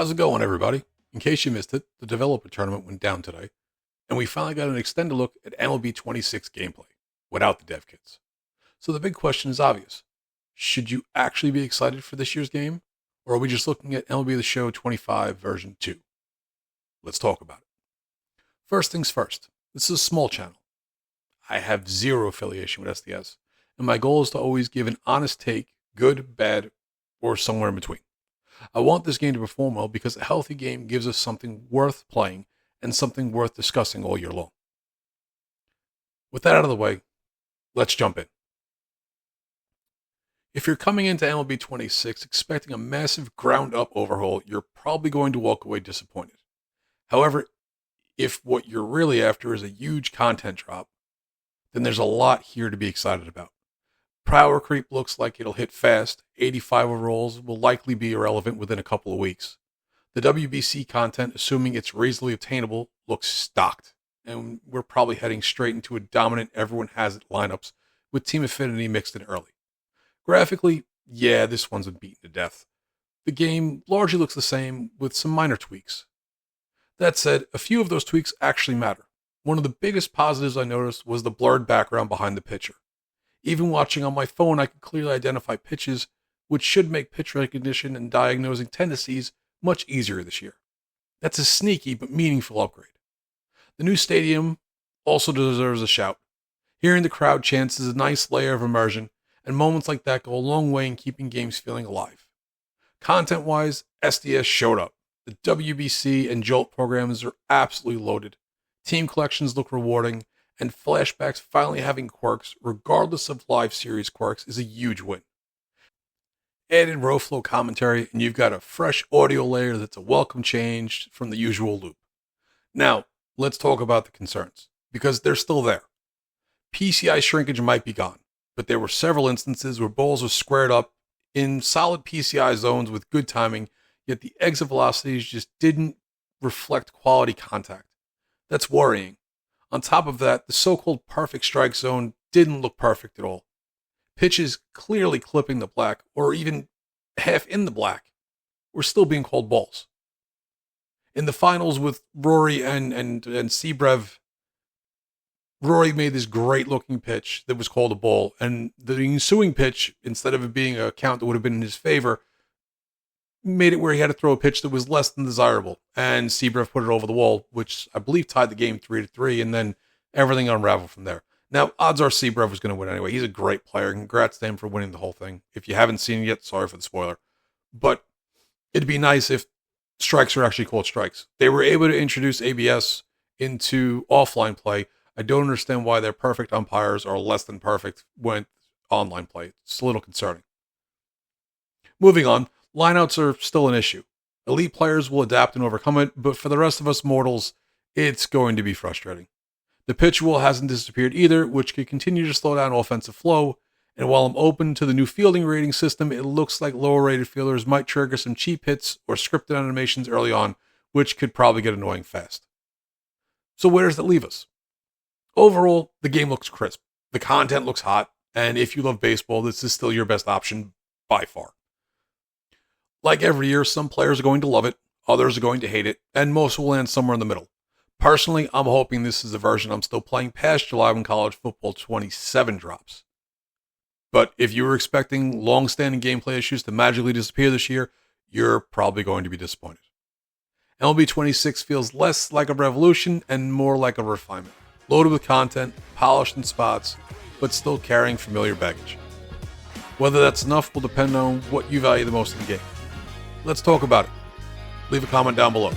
How's it going, everybody? In case you missed it, the developer tournament went down today, and we finally got an extended look at MLB 26 gameplay without the dev kits. So the big question is obvious. Should you actually be excited for this year's game, or are we just looking at MLB The Show 25 version 2? Let's talk about it. First things first, this is a small channel. I have zero affiliation with SDS, and my goal is to always give an honest take, good, bad, or somewhere in between. I want this game to perform well because a healthy game gives us something worth playing and something worth discussing all year long. With that out of the way, let's jump in. If you're coming into MLB 26 expecting a massive ground-up overhaul, you're probably going to walk away disappointed. However, if what you're really after is a huge content drop, then there's a lot here to be excited about. Power creep looks like it'll hit fast. 85 overalls will likely be irrelevant within a couple of weeks. The WBC content, assuming it's reasonably obtainable, looks stocked. And we're probably heading straight into a dominant everyone has it lineups with team affinity mixed in early. Graphically, yeah, this one's been beaten to death. The game largely looks the same with some minor tweaks. That said, a few of those tweaks actually matter. One of the biggest positives I noticed was the blurred background behind the pitcher. Even watching on my phone, I could clearly identify pitches, which should make pitch recognition and diagnosing tendencies much easier this year. That's a sneaky but meaningful upgrade. The new stadium also deserves a shout. Hearing the crowd chants is a nice layer of immersion, and moments like that go a long way in keeping games feeling alive. Content-wise, SDS showed up. The WBC and Jolt programs are absolutely loaded. Team collections look rewarding, and flashbacks finally having quirks, regardless of live series quirks, is a huge win. Add in row flow commentary, and you've got a fresh audio layer that's a welcome change from the usual loop. Now, let's talk about the concerns, because they're still there. PCI shrinkage might be gone, but there were several instances where balls were squared up in solid PCI zones with good timing, yet the exit velocities just didn't reflect quality contact. That's worrying. On top of that, the so-called perfect strike zone didn't look perfect at all. Pitches clearly clipping the black, or even half in the black, were still being called balls. In the finals with Rory and Sebrev, Rory made this great-looking pitch that was called a ball, and the ensuing pitch, instead of it being a count that would have been in his favor, made it where he had to throw a pitch that was less than desirable, and Sebrev put it over the wall, which I believe tied the game 3-3, and then everything unraveled from there. Now, odds are Sebrev was going to win anyway. He's a great player. Congrats to him for winning the whole thing. If you haven't seen it yet, sorry for the spoiler. But it'd be nice if strikes were actually called strikes. They were able to introduce ABS into offline play. I don't understand why their perfect umpires are less than perfect when online play. It's a little concerning. Moving on. Lineouts are still an issue. Elite players will adapt and overcome it, but for the rest of us mortals, it's going to be frustrating. The pitch rule hasn't disappeared either, which could continue to slow down offensive flow, and while I'm open to the new fielding rating system, it looks like lower rated fielders might trigger some cheap hits or scripted animations early on, which could probably get annoying fast. So where does that leave us? Overall, the game looks crisp, the content looks hot, and if you love baseball, this is still your best option by far. Like every year, some players are going to love it, others are going to hate it, and most will land somewhere in the middle. Personally, I'm hoping this is the version I'm still playing past July when college football 27 drops. But if you were expecting long-standing gameplay issues to magically disappear this year, you're probably going to be disappointed. MLB 26 feels less like a revolution and more like a refinement. Loaded with content, polished in spots, but still carrying familiar baggage. Whether that's enough will depend on what you value the most in the game. Let's talk about it. Leave a comment down below.